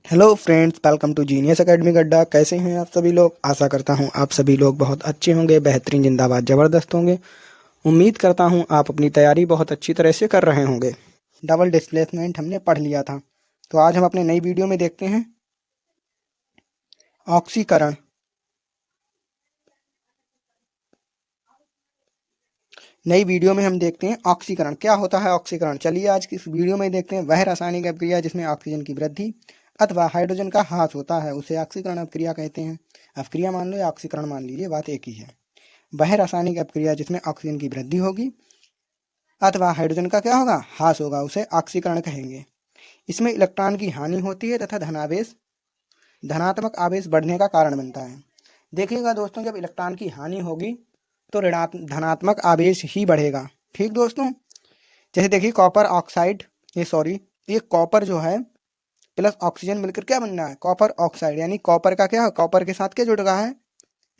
Hello friends, welcome to Genius Academy अड्डा। कैसे हैं आप सभी लोग? आशा करता हूं आप सभी लोग बहुत अच्छे होंगे, बेहतरीन, जिंदाबाद, ज़बरदस्त होंगे। उम्मीद करता हूं आप अपनी तैयारी बहुत अच्छी तरह से कर रहे होंगे। डबल डिस्प्लेसमेंट हमने पढ़ लिया था, तो आज हम अपने नई वीडियो में देखते हैं ऑक्सीकरण। नई वीडियो में हम देखते हैं ऑक्सीकरण। क्या होता है ऑक्सीकरण? चलिए आज की इस वीडियो में देखते हैं। वह रासायनिक अभिक्रिया जिसमें ऑक्सीजन की वृद्धि अथवा हाइड्रोजन का ह्रास होता है उसे ऑक्सीकरण अभिक्रिया कहते हैं। अभिक्रिया मान लो या ऑक्सीकरण मान लीजिए, बात एक ही है। वह रासायनिक अभिक्रिया जिसमें ऑक्सीजन की वृद्धि होगी अथवा हाइड्रोजन का क्या होगा, ह्रास होगा, उसे ऑक्सीकरण कहेंगे। इसमें इलेक्ट्रॉन की हानि होती है तथा धनात्मक आवेश बढ़ने का कारण बनता है। देखिएगा दोस्तों, जब इलेक्ट्रॉन की हानि होगी तो धनात्मक आवेश ही बढ़ेगा। ठीक दोस्तों, जैसे देखिए कॉपर ऑक्साइड, ये कॉपर जो है प्लस ऑक्सीजन मिलकर क्या बन रहा है, कॉपर ऑक्साइड। यानी कॉपर का क्या, कॉपर के साथ क्या जुड़ रहा है,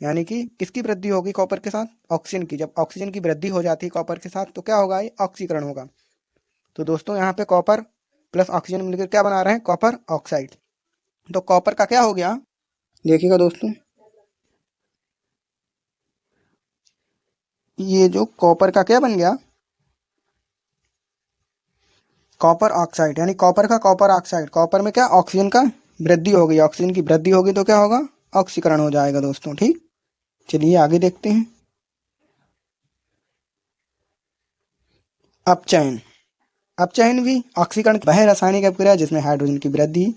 यानी कि किसकी वृद्धि होगी कॉपर के साथ, ऑक्सीजन की। जब ऑक्सीजन की वृद्धि हो जाती है कॉपर के साथ तो क्या होगा, ये ऑक्सीकरण होगा। तो दोस्तों यहाँ पे कॉपर प्लस ऑक्सीजन मिलकर क्या बना रहे हैं, कॉपर ऑक्साइड। तो कॉपर का क्या हो गया, देखिएगा दोस्तों, ये जो कॉपर का क्या बन गया, कॉपर ऑक्साइड। यानी कॉपर का कॉपर ऑक्साइड, कॉपर में क्या, ऑक्सीजन का वृद्धि हो गई, ऑक्सीजन की वृद्धि होगी तो क्या होगा, ऑक्सीकरण हो जाएगा दोस्तों। ठीक, चलिए आगे देखते हैं। अपचयन। अपचयन भी ऑक्सीकरण वह रासायनिक अभिक्रिया जिसमें हाइड्रोजन की वृद्धि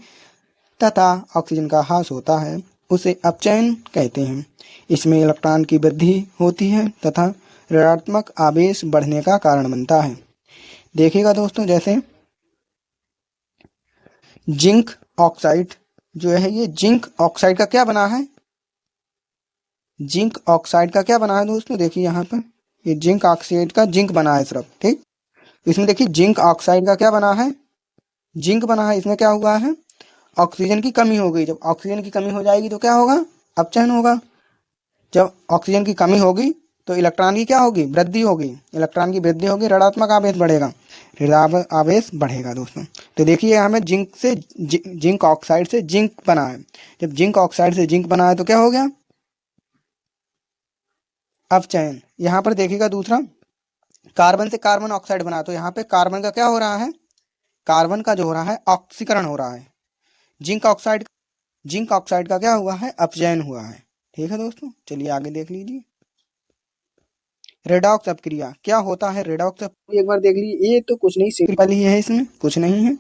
तथा ऑक्सीजन का ह्रास होता है उसे अपचयन कहते हैं। इसमें इलेक्ट्रॉन की वृद्धि होती है तथा ऋणात्मक आवेश बढ़ने का कारण बनता है। देखिएगा दोस्तों, जैसे जिंक ऑक्साइड जो है, ये जिंक ऑक्साइड का क्या बना है, जिंक ऑक्साइड का क्या बना है दोस्तों, देखिए यहाँ पर ये जिंक ऑक्साइड का जिंक बना है सिर्फ। ठीक, इसमें देखिए जिंक ऑक्साइड का क्या बना है, जिंक बना है। इसमें क्या हुआ है, ऑक्सीजन की कमी हो गई। जब ऑक्सीजन की कमी हो जाएगी तो क्या होगा, अपचयन होगा। जब ऑक्सीजन की कमी होगी तो इलेक्ट्रॉन की क्या होगी, वृद्धि होगी। इलेक्ट्रॉन की वृद्धि होगी, ऋणात्मक आवेश बढ़ेगा, ऋणात्मक आवेश बढ़ेगा दोस्तों। तो देखिए यहाँ में जिंक ऑक्साइड से जिंक बना है। जब जिंक ऑक्साइड से जिंक बना है तो क्या हो गया, अपचयन। यहाँ पर देखिएगा दूसरा, कार्बन से कार्बन ऑक्साइड बना, तो यहाँ पे कार्बन का क्या हो रहा है, कार्बन का जो हो रहा है ऑक्सीकरण हो रहा है। जिंक ऑक्साइड, जिंक ऑक्साइड का क्या हुआ है, अपचयन हुआ है। ठीक है दोस्तों, चलिए आगे देख लीजिए। रेडॉक्स अपक्रिया क्या होता है, रेडॉक्स अपक्रिया एक बार देख लीजिए। ये तो कुछ नहीं, सिंपल ही है, इसमें कुछ नहीं है।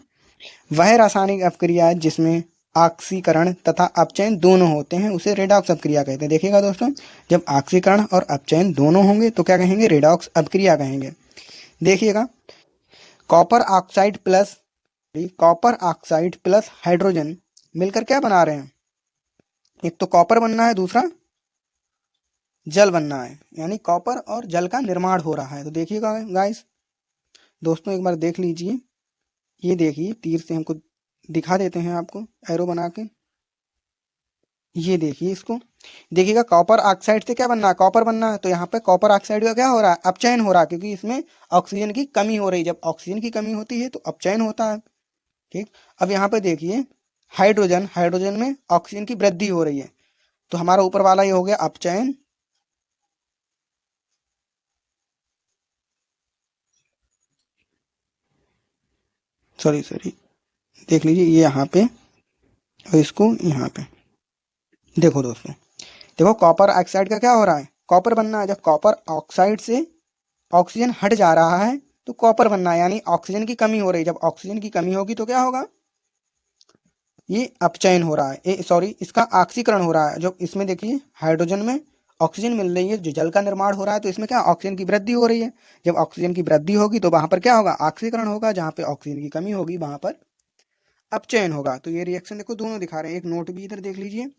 वह रासायनिक अपक्रिया है जिसमें ऑक्सीकरण तथा अपचयन दोनों होते हैं उसे रेडॉक्स अपक्रिया कहते हैं। देखिएगा दोस्तों, जब ऑक्सीकरण और अपचयन दोनों होंगे तो क्या कहेंगे, रेडॉक्स अपक्रिया कहेंगे। देखिएगा, copper oxide plus copper oxide plus hydrogen मिलकर क्या बना रहे हैं, एक तो कॉपर बनना है, दूसरा जल बनना है। यानी कॉपर और जल का निर्माण हो रहा है। तो देखिएगा गाइस, दोस्तों एक बार देख लीजिए। ये देखिए, तीर से हमको दिखा देते हैं आपको एरो बना के। ये देखिए इसको, देखिएगा कॉपर ऑक्साइड से क्या बनना है, कॉपर बनना है। तो यहाँ पे कॉपर ऑक्साइड का क्या हो रहा है, अपचयन हो रहा है, क्योंकि इसमें ऑक्सीजन की कमी हो रही है। जब ऑक्सीजन की कमी होती है तो अपचयन होता है। ठीक, अब यहाँ पे देखिए हाइड्रोजन, हाइड्रोजन में ऑक्सीजन की वृद्धि हो रही है, तो हमारा ऊपर वाला ये हो गया अपचयन। सॉरी, देख लीजिए ये यहाँ पे और इसको यहाँ पे। देखो दोस्तों, देखो कॉपर ऑक्साइड का क्या हो रहा है, कॉपर बनना है। जब कॉपर ऑक्साइड से ऑक्सीजन हट जा रहा है तो कॉपर बनना है, यानी ऑक्सीजन की कमी हो रही है। जब ऑक्सीजन की कमी होगी तो क्या होगा, ये अपचयन हो रहा है, इसका ऑक्सीकरण हो रहा है। जो इसमें देखिए हाइड्रोजन में ऑक्सीजन मिल रही है, जो जल का निर्माण हो रहा है, तो इसमें क्या ऑक्सीजन की वृद्धि हो रही है। जब ऑक्सीजन की वृद्धि होगी तो वहां पर क्या होगा, ऑक्सीकरण होगा। जहां पे ऑक्सीजन की कमी होगी वहां पर अपचयन होगा। तो ये रिएक्शन देखो दोनों दिखा रहे हैं। एक नोट भी इधर देख लीजिए,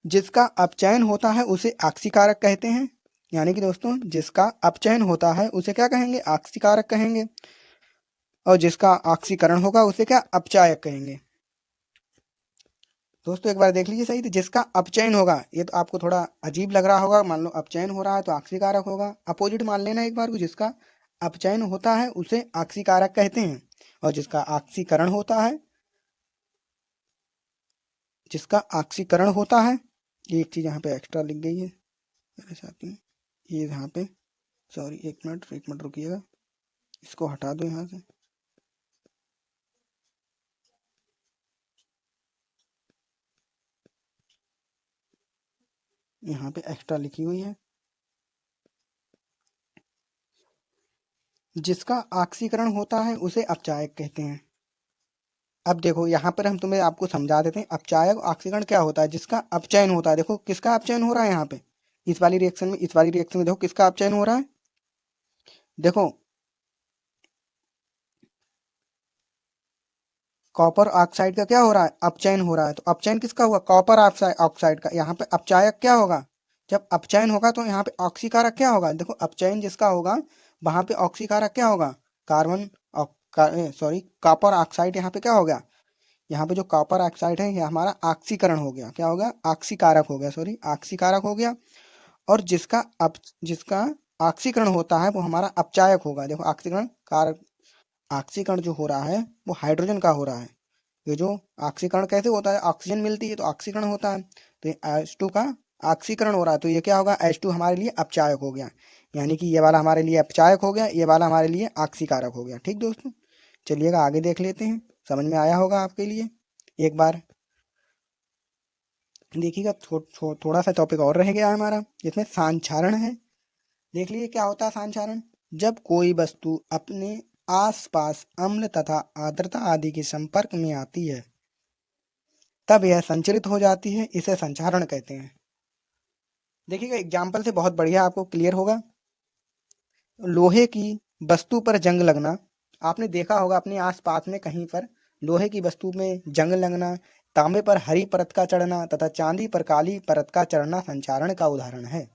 जिसका अपचयन होता है उसे ऑक्सीकारक कहते हैं। यानी कि दोस्तों, जिसका अपचयन होता है उसे क्या कहेंगे, ऑक्सीकारक कहेंगे, और जिसका ऑक्सीकरण होगा उसे क्या, अपचायक कहेंगे। दोस्तों एक बार देख लीजिए सही, तो जिसका अपचयन होगा, ये तो आपको थोड़ा अजीब लग रहा होगा, मान लो अपचयन हो रहा है तो ऑक्सीकारक होगा। अपोजिट मान लेना एक बार को, जिसका अपचयन होता है उसे ऑक्सीकारक कहते हैं और जिसका ऑक्सीकरण होता है, ये एक चीज यहाँ पे एक्स्ट्रा लिख गई है मेरे साथ में, ये यहाँ पे, सॉरी एक मिनट रुकिएगा, इसको हटा दो यहाँ से। यहाँ पे एक्स्ट्रा लिखी हुई है, जिसका ऑक्सीकरण होता है उसे अपचायक कहते हैं। अब देखो यहाँ पर हम तुम्हें आपको समझा देते हैं अपचायक ऑक्सीकरण क्या होता है। जिसका अपचयन होता है, देखो किसका अपचयन हो रहा है यहाँ पे, इस वाली रिएक्शन में देखो किसका अपचयन हो रहा है। देखो कॉपर ऑक्साइड का क्या हो रहा है, अपचयन हो रहा है। तो अपचयन किसका हुआ, कॉपर ऑक्साइड का। यहाँ पे अपचायक क्या होगा, जब अपचयन होगा तो यहाँ पे ऑक्सीकारक क्या होगा। देखो अपचयन जिसका होगा वहां पे ऑक्सीकारक क्या होगा, कार्बन, सॉरी कॉपर ऑक्साइड यहाँ पे क्या हो गया, यहाँ पे जो कॉपर ऑक्साइड है ये हमारा ऑक्सीकरण हो गया, क्या हो गया, ऑक्सीकारक हो गया, सॉरी ऑक्सीकारक हो गया। और जिसका ऑक्सीकरण होता है वो हमारा अपचायक होगा। देखो ऑक्सीकरण जो हो रहा है वो हाइड्रोजन का हो रहा है। ये जो ऑक्सीकरण कैसे होता है, ऑक्सीजन मिलती है तो ऑक्सीकरण होता है, तो ये H2 का ऑक्सीकरण हो रहा है, तो ये क्या होगा, H2 हमारे लिए अपचायक हो गया। यानी कि ये वाला हमारे लिए अपचायक हो गया, ये वाला हमारे लिए ऑक्सीकारक हो गया। ठीक दोस्तों, चलिएगा आगे देख लेते हैं, समझ में आया होगा आपके लिए। एक बार देखिएगा, थोड़ा सा टॉपिक और रह गया है हमारा, जिसमें सांचारण है। देख लीजिए क्या होता है सांचारण। जब कोई वस्तु अपने आसपास अम्ल तथा आर्द्रता आदि के संपर्क में आती है तब यह संचरित हो जाती है, इसे संचारण कहते हैं। देखिएगा एग्जाम्पल से बहुत बढ़िया आपको क्लियर होगा। लोहे की वस्तु पर जंग लगना, आपने देखा होगा अपने आसपास में कहीं पर लोहे की वस्तु में जंग लगना, तांबे पर हरी परत का चढ़ना तथा चांदी पर काली परत का चढ़ना संचारण का उदाहरण है।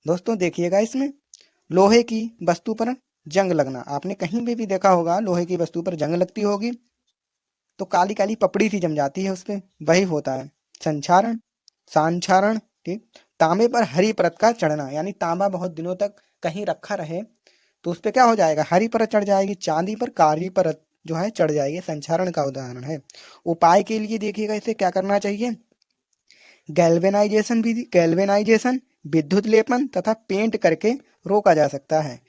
दोस्तों देखिएगा इसमें लोहे की वस्तु पर जंग लगना, आपने कहीं भी देखा होगा लोहे की वस्तु पर जंग लगती होगी तो काली काली पपड़ी सी जम जाती है उस पे, वही होता है संचारण, सांचारण। ठीक, तांबे पर हरी परत का चढ़ना, यानी तांबा बहुत दिनों तक कहीं रखा रहे तो उस पे क्या हो जाएगा, हरी परत चढ़ जाएगी, चांदी पर काली परत जो है चढ़ जाएगी, संचारण का उदाहरण है। उपाय के लिए देखिएगा इसे क्या करना चाहिए, गैल्वेनाइजेशन, विद्युत लेपन तथा पेंट करके रोका जा सकता है।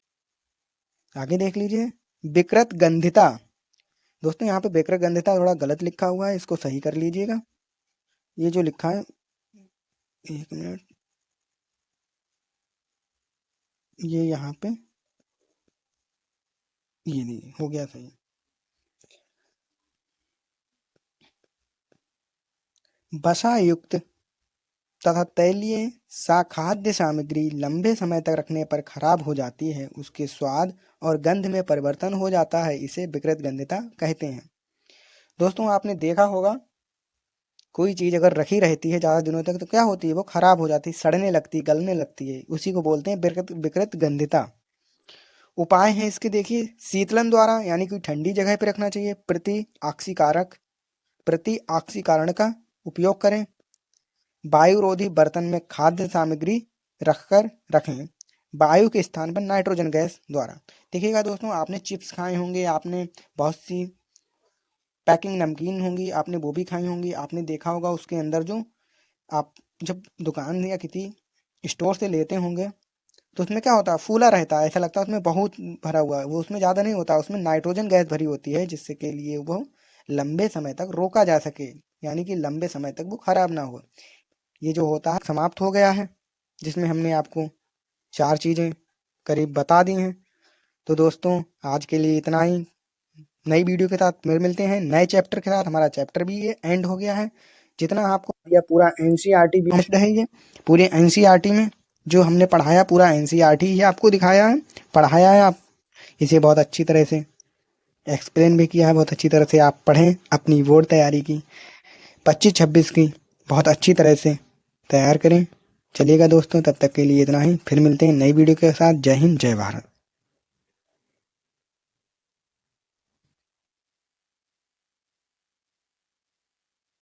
आगे देख लीजिए विकृत गंधिता। दोस्तों यहाँ पे विकृत गंधिता थोड़ा गलत लिखा हुआ है, इसको सही कर लीजिएगा। ये जो लिखा है, एक मिनट, ये यहाँ पे ये नहीं हो गया सही। वसा युक्त तथा तैलीय खाद्य सामग्री लंबे समय तक रखने पर खराब हो जाती है, उसके स्वाद और गंध में परिवर्तन हो जाता है, इसे विकृत गंधिता कहते हैं। दोस्तों आपने देखा होगा कोई चीज अगर रखी रहती है ज्यादा दिनों तक तो क्या होती है, वो खराब हो जाती है, सड़ने लगती है, गलने लगती है, उसी को बोलते हैं विकृत गंधिता। उपाय है इसके, देखिए शीतलन द्वारा, यानी कोई ठंडी जगह पे रखना चाहिए, प्रति ऑक्सीकरण का उपयोग करें, वायुरोधी बर्तन में खाद्य सामग्री रखें, वायु के स्थान पर नाइट्रोजन गैस द्वारा। देखिएगा दोस्तों आपने चिप्स खाए होंगे, आपने बहुत सी पैकिंग नमकीन होंगी, आपने वो भी खाई होंगी, आपने देखा होगा उसके अंदर जो आप जब दुकान या किसी स्टोर से लेते होंगे तो उसमें क्या होता है, फूला रहता है, ऐसा लगता है उसमें बहुत भरा हुआ है, वो उसमें ज़्यादा नहीं होता, उसमें नाइट्रोजन गैस भरी होती है, जिससे के लिए वो लंबे समय तक रोका जा सके, यानी कि लंबे समय तक वो खराब ना हो। ये जो होता है समाप्त हो गया है, जिसमें हमने आपको 4 चीज़ें करीब बता दी हैं। तो दोस्तों आज के लिए इतना ही, नई वीडियो के साथ फिर मिलते हैं नए चैप्टर के साथ। हमारा चैप्टर भी ये एंड हो गया है, जितना आपको यह पूरा एनसीईआरटी बेस्ड है, ये पूरे एनसीईआरटी में जो हमने पढ़ाया पूरा एनसीईआरटी ही आपको दिखाया है, पढ़ाया है। आप इसे बहुत अच्छी तरह से एक्सप्लेन भी किया है, बहुत अच्छी तरह से आप पढ़ें, अपनी बोर्ड तैयारी की 25-26 की बहुत अच्छी तरह से तैयार करें। चलिएगा दोस्तों तब तक के लिए इतना ही, फिर मिलते हैं नई वीडियो के साथ। जय हिंद, जय भारत।